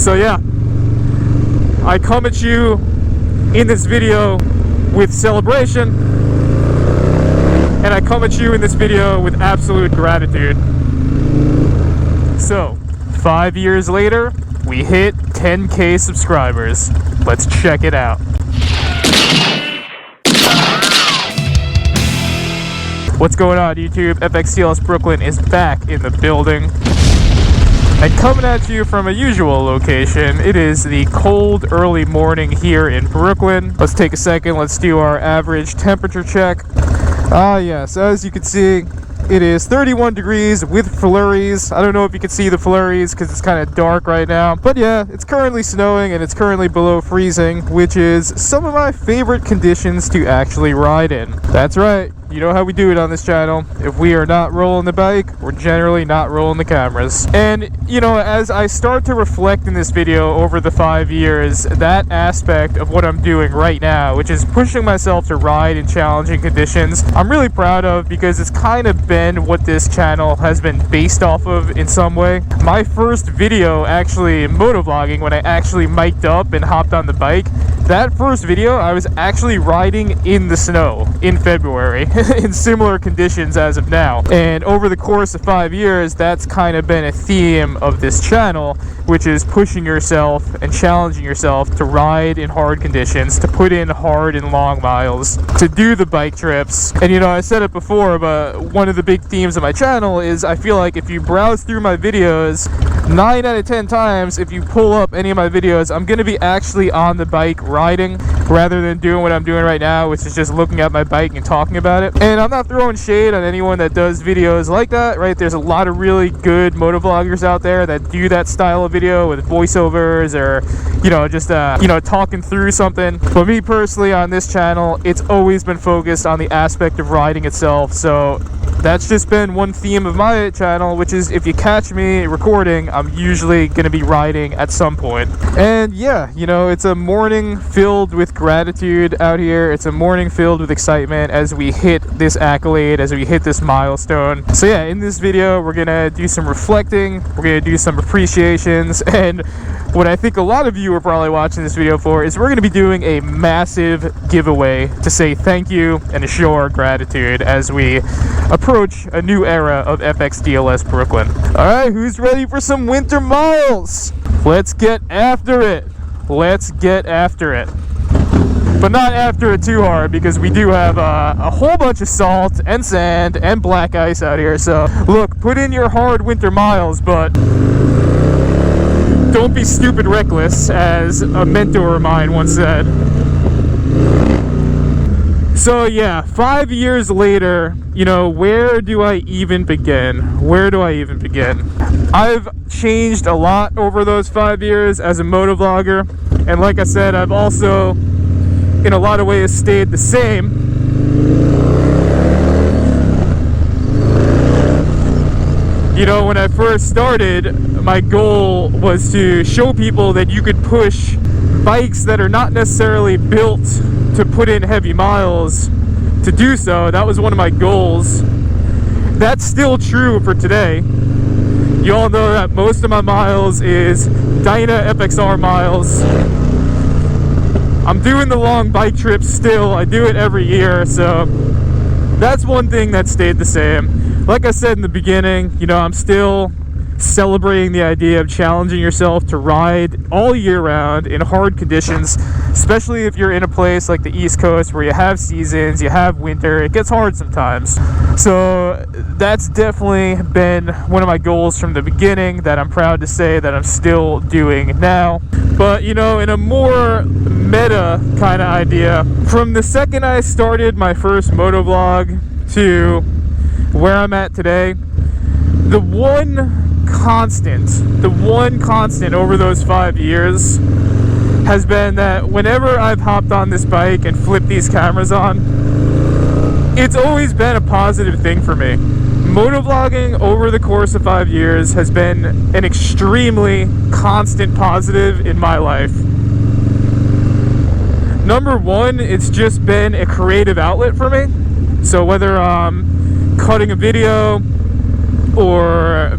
So yeah, I come at you in this video with celebration, and I come at you in this video with absolute gratitude. So 5 years later, we hit 10K subscribers. Let's check it out. What's going on, YouTube? Fxdlsbrooklyn is back in the building. And coming at you from a usual location, it is the cold early morning here in Brooklyn. Let's take a second, let's do our average temperature check. Yes, as you can see, it is 31 degrees with flurries. I don't know if you can see the flurries because it's kind of dark right now. But yeah, it's currently snowing and it's currently below freezing, which is some of my favorite conditions to actually ride in. That's right. You know how we do it on this channel. If we are not rolling the bike, we're generally not rolling the cameras. And, you know, as I start to reflect in this video over the 5 years, that aspect of what I'm doing right now, which is pushing myself to ride in challenging conditions, I'm really proud of because it's kind of been what this channel has been based off of in some way. My first video, actually, motovlogging, when I actually mic'd up and hopped on the bike, that first video, I was actually riding in the snow in February in similar conditions as of now. And over the course of 5 years, that's kind of been a theme of this channel, which is pushing yourself and challenging yourself to ride in hard conditions, to put in hard and long miles, to do the bike trips. And you know, I said it before, but one of the big themes of my channel is I feel like if you browse through my videos, 9 out of 10 times, if you pull up any of my videos, I'm going to be actually on the bike riding rather than doing what I'm doing right now, which is just looking at my bike and talking about it. And I'm not throwing shade on anyone that does videos like that, right? There's a lot of really good motovloggers out there that do that style of video with voiceovers or, you know, just, you know, talking through something. But me personally on this channel, it's always been focused on the aspect of riding itself. So that's just been one theme of my channel, which is if you catch me recording, I'm usually going to be riding at some point. And yeah, you know, it's a morning filled with gratitude out here. It's a morning filled with excitement as we hit this accolade, as we hit this milestone. So yeah, in this video, we're going to do some reflecting. We're going to do some appreciations. And what I think a lot of you are probably watching this video for is we're going to be doing a massive giveaway to say thank you and to show our gratitude as we approach a new era of Fxdlsbrooklyn. Alright, who's ready for some winter miles? Let's get after it. Let's get after it. But not after it too hard, because we do have a whole bunch of salt and sand and black ice out here. So look, put in your hard winter miles, but don't be stupid reckless, as a mentor of mine once said. So yeah, 5 years later, you know, where do I even begin? Where do I even begin? I've changed a lot over those 5 years as a motovlogger, and like I said, I've also, in a lot of ways, stayed the same. You know, when I first started, my goal was to show people that you could push bikes that are not necessarily built to put in heavy miles to do so. That was one of my goals. That's still true for today. You all know that most of my miles is Dyna FXR miles. I'm doing the long bike trips still. I do it every year, so that's one thing that stayed the same. Like I said in the beginning, you know, I'm still celebrating the idea of challenging yourself to ride all year round in hard conditions, especially if you're in a place like the East Coast where you have seasons, you have winter. It gets hard sometimes. So that's definitely been one of my goals from the beginning that I'm proud to say that I'm still doing now. But, you know, in a more meta kind of idea, from the second I started my first motovlog to where I'm at today, the one constant over those 5 years has been that whenever I've hopped on this bike and flipped these cameras on, it's always been a positive thing for me. Motovlogging over the course of 5 years has been an extremely constant positive in my life. Number one, it's just been a creative outlet for me. So whether I'm cutting a video or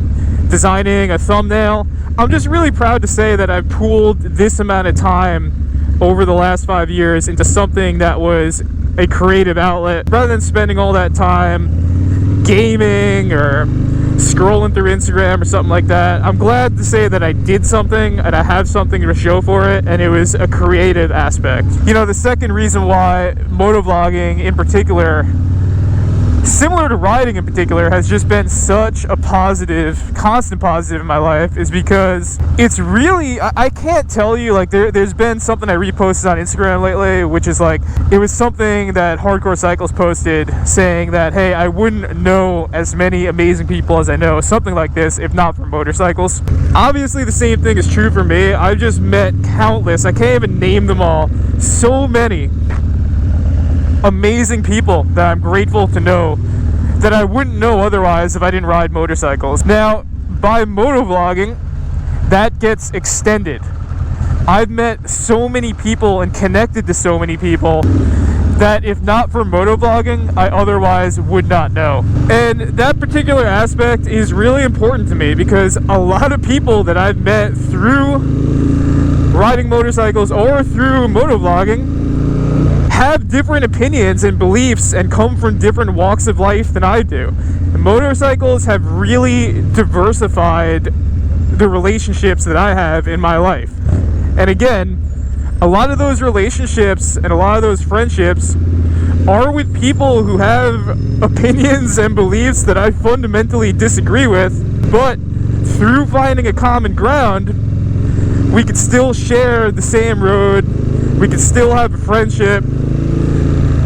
designing a thumbnail, I'm just really proud to say that I've pooled this amount of time over the last 5 years into something that was a creative outlet, rather than spending all that time gaming or scrolling through Instagram or something like that. I'm glad to say that I did something and I have something to show for it, and it was a creative aspect. You know, the second reason why motovlogging in particular, similar to riding in particular, has just been such a positive, constant positive in my life is because it's really, I can't tell you, like there's been something I reposted on Instagram lately, which is like, it was something that Hardcore Cycles posted saying that, hey, I wouldn't know as many amazing people as I know, something like this, if not for motorcycles. Obviously the same thing is true for me. I've just met countless, I can't even name them all, so many amazing people that I'm grateful to know that I wouldn't know otherwise if I didn't ride motorcycles. Now, by motovlogging, that gets extended. I've met so many people and connected to so many people that if not for motovlogging, I otherwise would not know. And that particular aspect is really important to me because a lot of people that I've met through riding motorcycles or through motovlogging have different opinions and beliefs and come from different walks of life than I do. And motorcycles have really diversified the relationships that I have in my life. And again, a lot of those relationships and a lot of those friendships are with people who have opinions and beliefs that I fundamentally disagree with, but through finding a common ground, we could still share the same road, we could still have a friendship,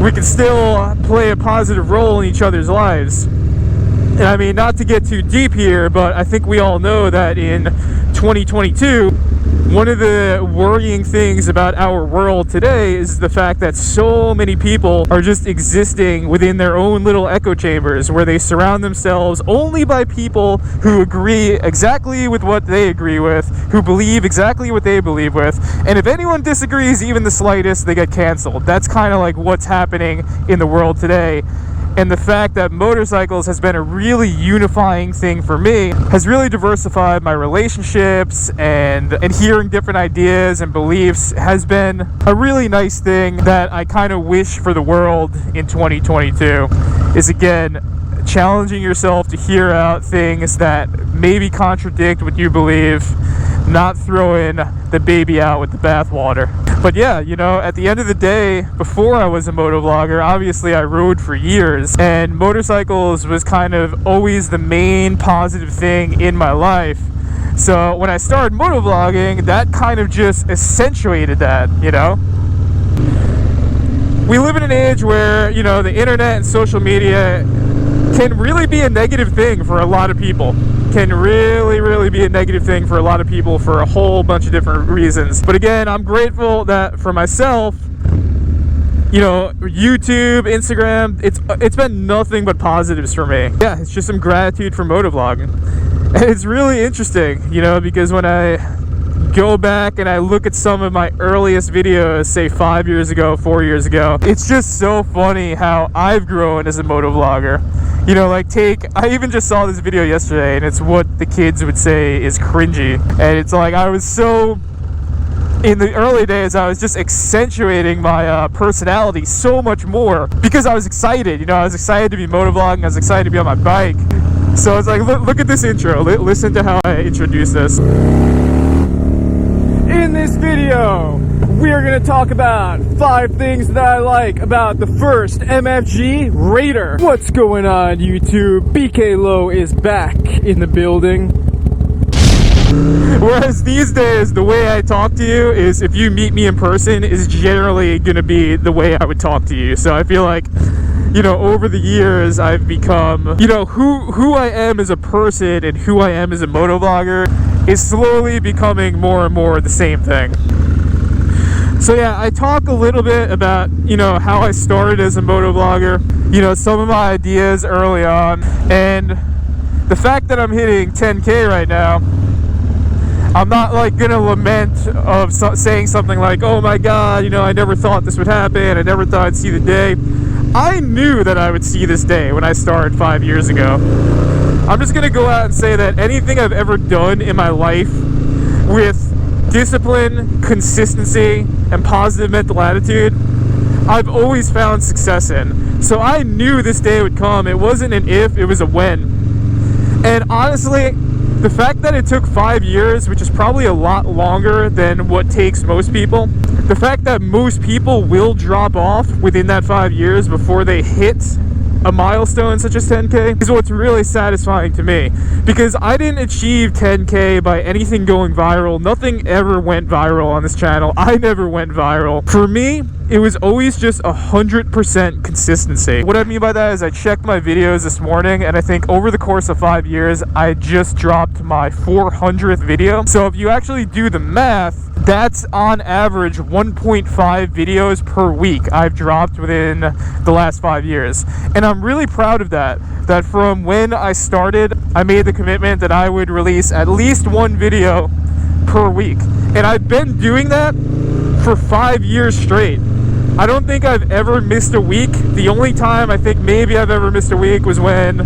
we can still play a positive role in each other's lives. And I mean, not to get too deep here, but I think we all know that in 2022, one of the worrying things about our world today is the fact that so many people are just existing within their own little echo chambers where they surround themselves only by people who agree exactly with what they agree with, who believe exactly what they believe with, and if anyone disagrees even the slightest, they get canceled. That's kind of like what's happening in the world today. And the fact that motorcycles has been a really unifying thing for me has really diversified my relationships, and hearing different ideas and beliefs has been a really nice thing that I kind of wish for the world in 2022 is, again, challenging yourself to hear out things that maybe contradict what you believe, not throwing the baby out with the bathwater. But yeah, you know, at the end of the day, before I was a motovlogger, obviously I rode for years, and motorcycles was kind of always the main positive thing in my life. So when I started motovlogging, that kind of just accentuated that, you know? We live in an age where, you know, the internet and social media can really be a negative thing for a lot of people. Can really be a negative thing for a lot of people for a whole bunch of different reasons. But again, I'm grateful that for myself, you know, YouTube, Instagram, it's been nothing but positives for me. Yeah, it's just some gratitude for motovlogging. And it's really interesting, you know, because when I go back and I look at some of my earliest videos, say 5 years ago, 4 years ago, it's just so funny how I've grown as a motovlogger. You know, like I even just saw this video yesterday, and it's what the kids would say is cringy. And it's like, I was so, in the early days, I was just accentuating my personality so much more because I was excited. You know, I was excited to be motovlogging, I was excited to be on my bike. So it's like, look at this intro. Listen to how I introduce this. In this video, we are going to talk about 5 things that I like about the first MFG Raider. What's going on, YouTube? BK Low is back in the building. Whereas these days, the way I talk to you is, if you meet me in person, is generally going to be the way I would talk to you. So I feel like, you know, over the years, I've become, you know, who I am as a person and who I am as a motovlogger is slowly becoming more and more the same thing. So yeah, I talk a little bit about, you know, how I started as a motovlogger, you know, some of my ideas early on, and the fact that I'm hitting 10K right now, I'm not like gonna lament of saying something like, oh my god, you know, I never thought this would happen, I never thought I'd see the day. I knew that I would see this day when I started 5 years ago. I'm just gonna go out and say that anything I've ever done in my life with discipline, consistency, and positive mental attitude, I've always found success in. So I knew this day would come. It wasn't an if, it was a when. And honestly, the fact that it took 5 years, which is probably a lot longer than what takes most people, the fact that most people will drop off within that 5 years before they hit a milestone such as 10K is what's really satisfying to me, because I didn't achieve 10K by anything going viral. Nothing ever went viral on this channel. I never went viral. For me, it was always just 100% consistency. What I mean by that is I checked my videos this morning, and I think over the course of 5 years, I just dropped my 400th video. So if you actually do the math, that's on average 1.5 videos per week I've dropped within the last 5 years. And I'm really proud of that. That from when I started, I made the commitment that I would release at least one video per week. And I've been doing that for 5 years straight. I don't think I've ever missed a week. The only time I think maybe I've ever missed a week was when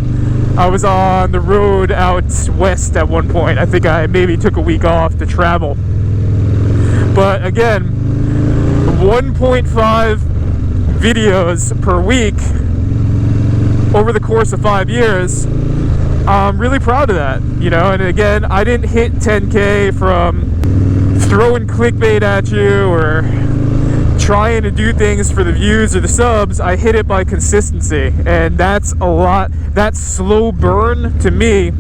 I was on the road out west at one point. I think I maybe took a week off to travel. But again, 1.5 videos per week over the course of 5 years, I'm really proud of that, you know. And again, I didn't hit 10K from throwing clickbait at you or trying to do things for the views or the subs. I hit it by consistency, and that's a lot. That slow burn to me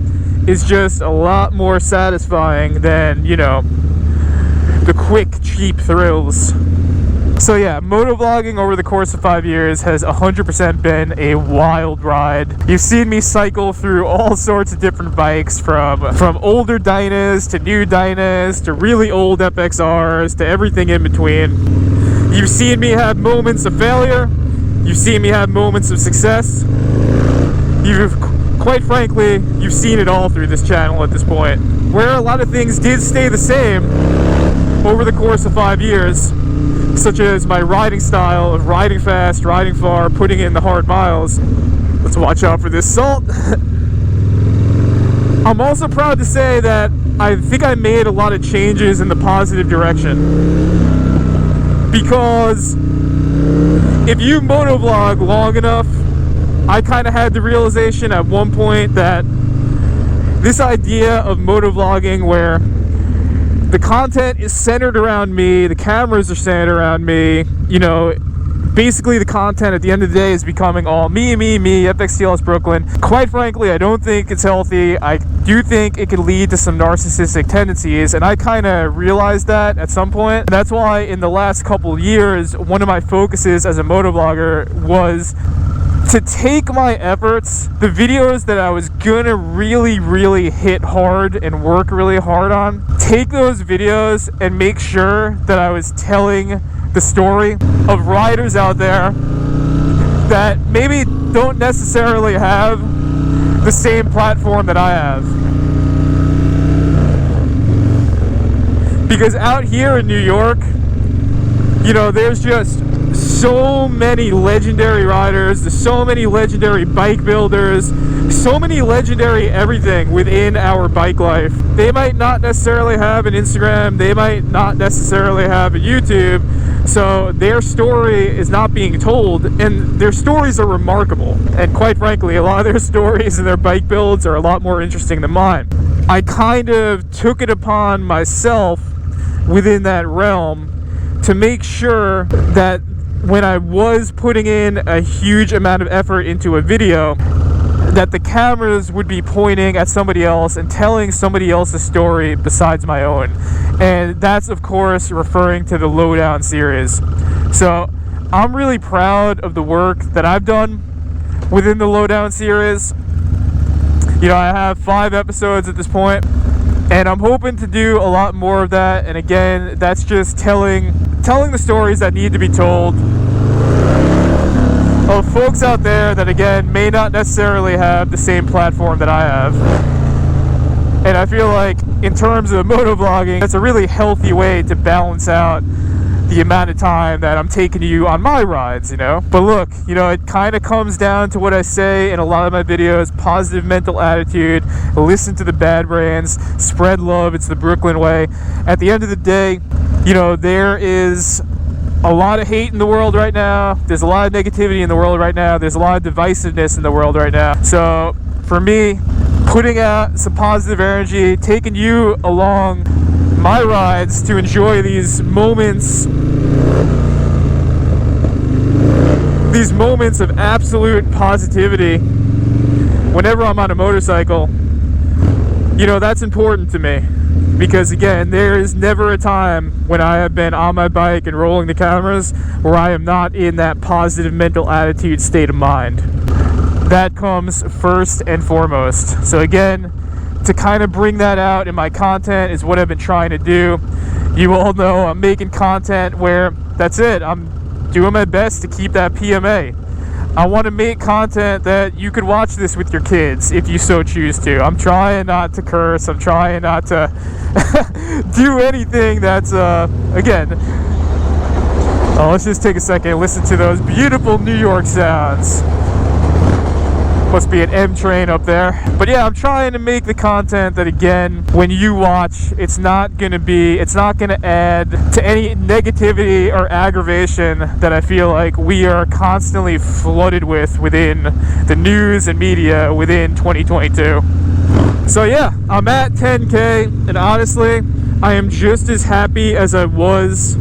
is just a lot more satisfying than, you know, the quick, cheap thrills. So yeah, motovlogging over the course of 5 years has 100% been a wild ride. You've seen me cycle through all sorts of different bikes, from older Dynas to new Dynas to really old FXRs to everything in between. You've seen me have moments of failure. You've seen me have moments of success. Quite frankly, you've seen it all through this channel at this point. Where a lot of things did stay the same over the course of 5 years, such as my riding style of riding fast, riding far, putting in the hard miles. Let's watch out for this salt. I'm also proud to say that I think I made a lot of changes in the positive direction. Because if you motovlog long enough, I kind of had the realization at one point that this idea of motovlogging where the content is centered around me, the cameras are centered around me, you know, basically the content at the end of the day is becoming all me, Fxdlsbrooklyn. Quite frankly, I don't think it's healthy. I do think it could lead to some narcissistic tendencies, and I kind of realized that at some point. And that's why in the last couple of years, one of my focuses as a motovlogger was to take my efforts, the videos that I was gonna really hit hard and work really hard on, take those videos and make sure that I was telling the story of riders out there that maybe don't necessarily have the same platform that I have. Because out here in New York, you know, there's just so many legendary riders, there's so many legendary bike builders, so many legendary everything within our bike life. They might not necessarily have an Instagram, they might not necessarily have a YouTube, so their story is not being told, and their stories are remarkable. And quite frankly, a lot of their stories and their bike builds are a lot more interesting than mine. I kind of took it upon myself within that realm to make sure that when I was putting in a huge amount of effort into a video, that the cameras would be pointing at somebody else and telling somebody else's story besides my own. And that's of course referring to the Lowdown series. So I'm really proud of the work that I've done within the Lowdown series. You know, I have 5 episodes at this point, and I'm hoping to do a lot more of that. And again, that's just telling the stories that need to be told of folks out there that, again, may not necessarily have the same platform that I have. And I feel like in terms of motovlogging, that's a really healthy way to balance out the amount of time that I'm taking you on my rides, you know. But look, you know, it kind of comes down to what I say in a lot of my videos: positive mental attitude, listen to the bad brands, spread love. It's the Brooklyn way. At the end of the day, you know, there is a lot of hate in the world right now. There's a lot of negativity in the world right now. There's a lot of divisiveness in the world right now. So for me, putting out some positive energy, taking you along my rides to enjoy these moments of absolute positivity whenever I'm on a motorcycle, you know, that's important to me. Because again, there is never a time when I have been on my bike and rolling the cameras where I am not in that positive mental attitude state of mind. That comes first and foremost. So again, to kind of bring that out in my content is what I've been trying to do. You all know I'm making content where that's it. I'm doing my best to keep that PMA. I want to make content that you could watch this with your kids if you so choose to. I'm trying not to curse. I'm trying not to do anything that's, again, let's just take a second and listen to those beautiful New York sounds. Must be an M train up there. But yeah, I'm trying to make the content that, again, when you watch, it's not gonna add to any negativity or aggravation that I feel like we are constantly flooded with within the news and media within 2022. So yeah, I'm at 10K, and honestly, I am just as happy as I was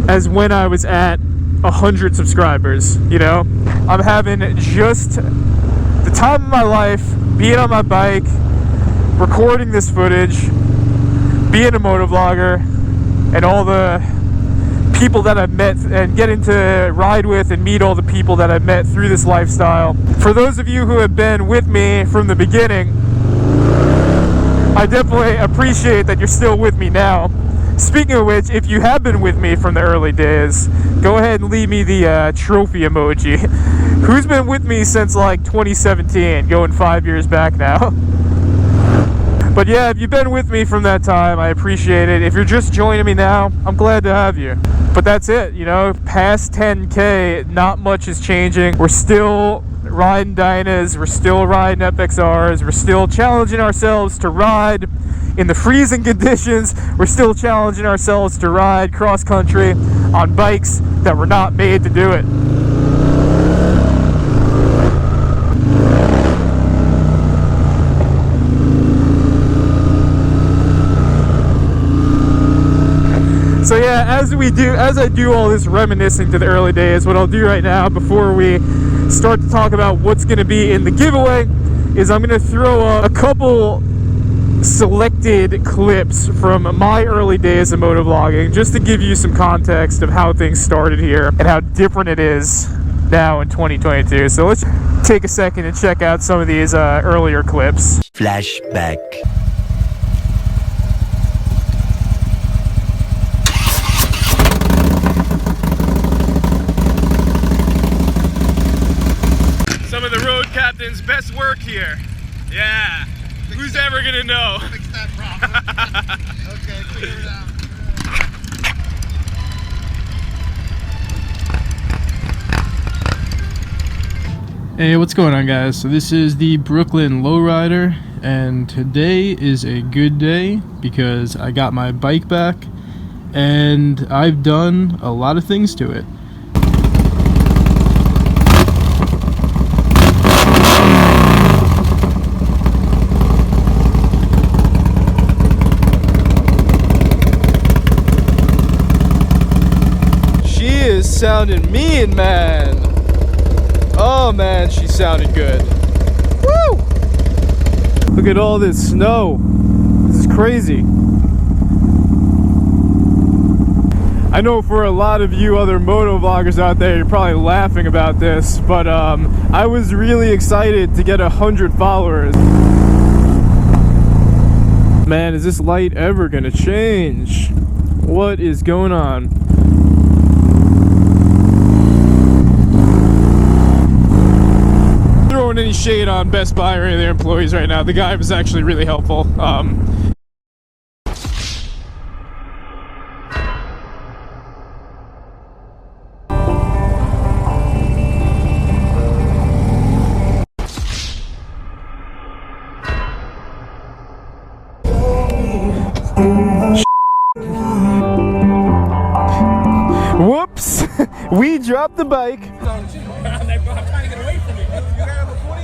as when I was at 100 subscribers, you know? I'm having just the time of my life, being on my bike, recording this footage, being a motovlogger, and all the people that I've met and getting to ride with and meet all the people that I've met through this lifestyle. For those of you who have been with me from the beginning, I definitely appreciate that you're still with me now. Speaking of which, if you have been with me from the early days, go ahead and leave me the trophy emoji. Who's been with me since like 2017, going 5 years back now? But yeah, if you've been with me from that time, I appreciate it. If you're just joining me now, I'm glad to have you. But that's it, you know, past 10K, not much is changing. We're still riding Dynas, we're still riding FXRs, we're still challenging ourselves to ride in the freezing conditions. We're still challenging ourselves to ride cross country on bikes that were not made to do it. So yeah, as I do all this reminiscing to the early days, what I'll do right now before we start to talk about what's going to be in the giveaway is I'm going to throw a couple selected clips from my early days of motovlogging, just to give you some context of how things started here and how different it is now in 2022. So let's take a second and check out some of these earlier clips. Flashback. Some of the road captain's best work here. Yeah. Who's ever gonna know? Fix that problem. Okay, figure it out. Hey, what's going on, guys? So this is the Brooklyn Lowrider, and today is a good day because I got my bike back and I've done a lot of things to it. Sounding mean, man. Oh man, she sounded good. Woo! Look at all this snow. This is crazy. I know for a lot of you other moto vloggers out there, you're probably laughing about this, but I was really excited to get 100 followers. Man, is this light ever gonna change? What is going on? Throwing any shade on Best Buy or any of their employees right now. The guy was actually really helpful. We dropped the bike. I'm trying to get away from you. You got a 40?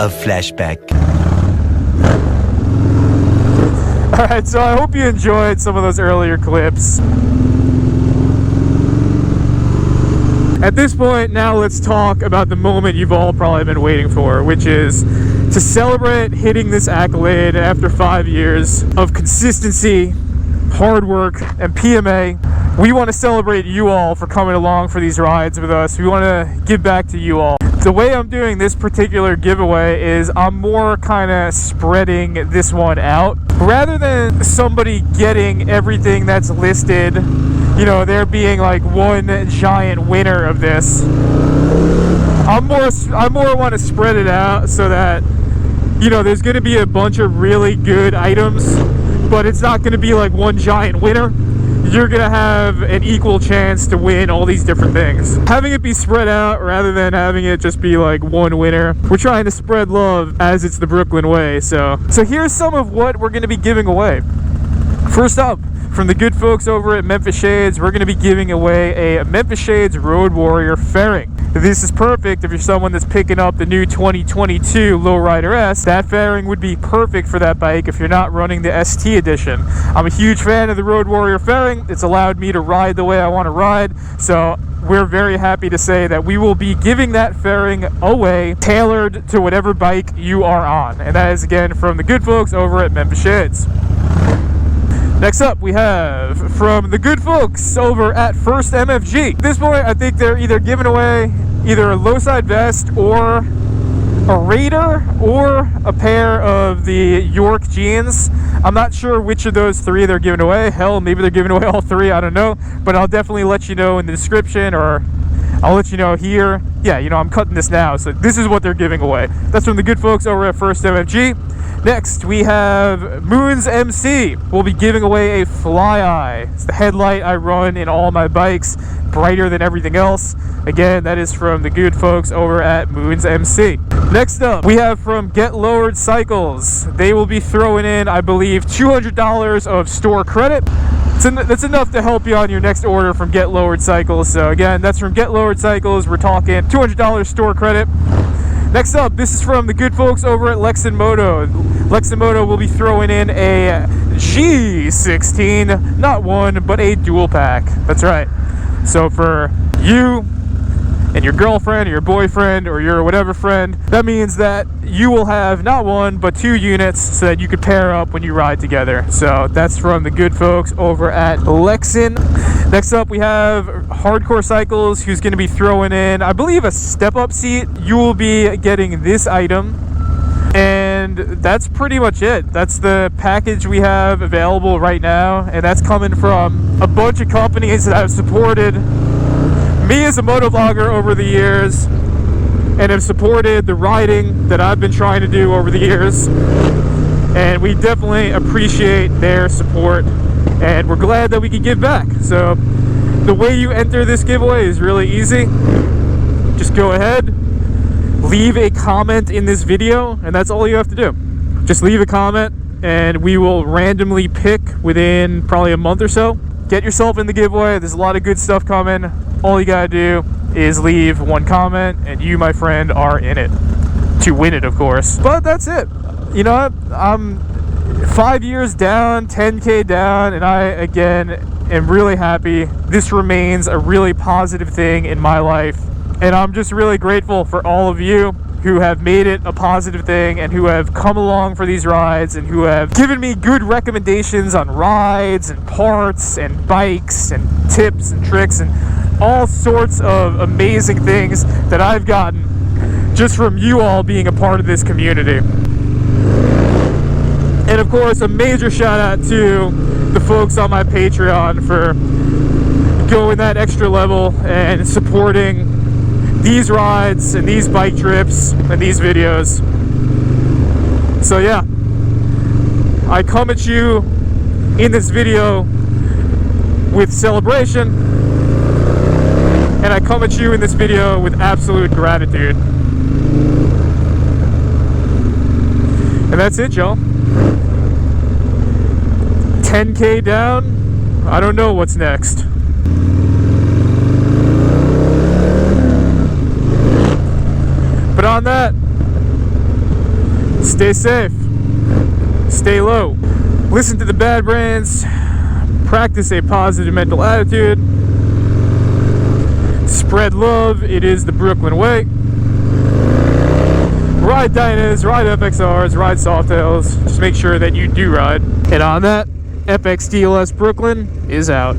of flashback. Alright, so I hope you enjoyed some of those earlier clips. At this point, now let's talk about the moment you've all probably been waiting for, which is to celebrate hitting this accolade after 5 years of consistency, hard work, and PMA. We want to celebrate you all for coming along for these rides with us. We want to give back to you all. The way I'm doing this particular giveaway is I'm more kind of spreading this one out. Rather than somebody getting everything that's listed, you know, there being like one giant winner of this, I more want to spread it out so that, you know, there's going to be a bunch of really good items, but it's not going to be like one giant winner. You're going to have an equal chance to win all these different things. Having it be spread out rather than having it just be like one winner. We're trying to spread love as it's the Brooklyn way. So here's some of what we're going to be giving away. First up, from the good folks over at Memphis Shades, we're going to be giving away a Memphis Shades Road Warrior fairing. This is perfect if you're someone that's picking up the new 2022 Lowrider S. That fairing would be perfect for that bike if you're not running the ST edition. I'm a huge fan of the Road Warrior fairing. It's allowed me to ride the way I want to ride, so we're very happy to say that we will be giving that fairing away, tailored to whatever bike you are on. And that is again from the good folks over at Memphis Shades. Next up, we have from the good folks over at First MFG. At this point, I think they're either giving away either a Lowside vest or a Raider or a pair of the York jeans. I'm not sure which of those three they're giving away. Hell, maybe they're giving away all three, I don't know. But I'll definitely let you know in the description, or I'll let you know here. Yeah, you know, I'm cutting this now, so this is what they're giving away. That's from the good folks over at First MFG. Next, we have Moons MC. We'll be giving away a Fly Eye. It's the headlight I run in all my bikes, brighter than everything else. Again, that is from the good folks over at Moons MC. Next up, we have from Get Lowered Cycles. They will be throwing in, I believe, $200 of store credit. That's enough to help you on your next order from Get Lowered Cycles. So again, that's from Get Lowered Cycles. We're talking $200 store credit. Next up, this is from the good folks over at Lexin Moto. Lexin Moto will be throwing in a G16, not one, but a dual pack. That's right. So for you and your girlfriend or your boyfriend or your whatever friend, that means that you will have not one, but 2 units so that you could pair up when you ride together. So that's from the good folks over at Lexin. Next up, we have Hardcore Cycles, who's going to be throwing in, I believe, a step-up seat. You will be getting this item, and that's pretty much it. That's the package we have available right now, and that's coming from a bunch of companies that have supported me as a motovlogger over the years and have supported the riding that I've been trying to do over the years, and we definitely appreciate their support. And we're glad that we can give back. So the way you enter this giveaway is really easy. Just go ahead, leave a comment in this video, and that's all you have to do. Just leave a comment, and we will randomly pick within probably a month or so. Get yourself in the giveaway. There's a lot of good stuff coming. All you gotta do is leave one comment, and you, my friend, are in it to win it, of course. But that's it. You know what? I'm 5 years down, 10K down, and I, again, am really happy. This remains a really positive thing in my life, and I'm just really grateful for all of you who have made it a positive thing and who have come along for these rides and who have given me good recommendations on rides and parts and bikes and tips and tricks and all sorts of amazing things that I've gotten just from you all being a part of this community. And of course, a major shout out to the folks on my Patreon for going that extra level and supporting these rides and these bike trips and these videos. So yeah, I come at you in this video with celebration, and I come at you in this video with absolute gratitude. And that's it, y'all. 10K down, I don't know what's next. But on that, stay safe, stay low, listen to the bad brands, practice a positive mental attitude, spread love, it is the Brooklyn way. Ride Dynas, ride FXRs, ride Softails, just make sure that you do ride. And on that, Fxdlsbrooklyn is out.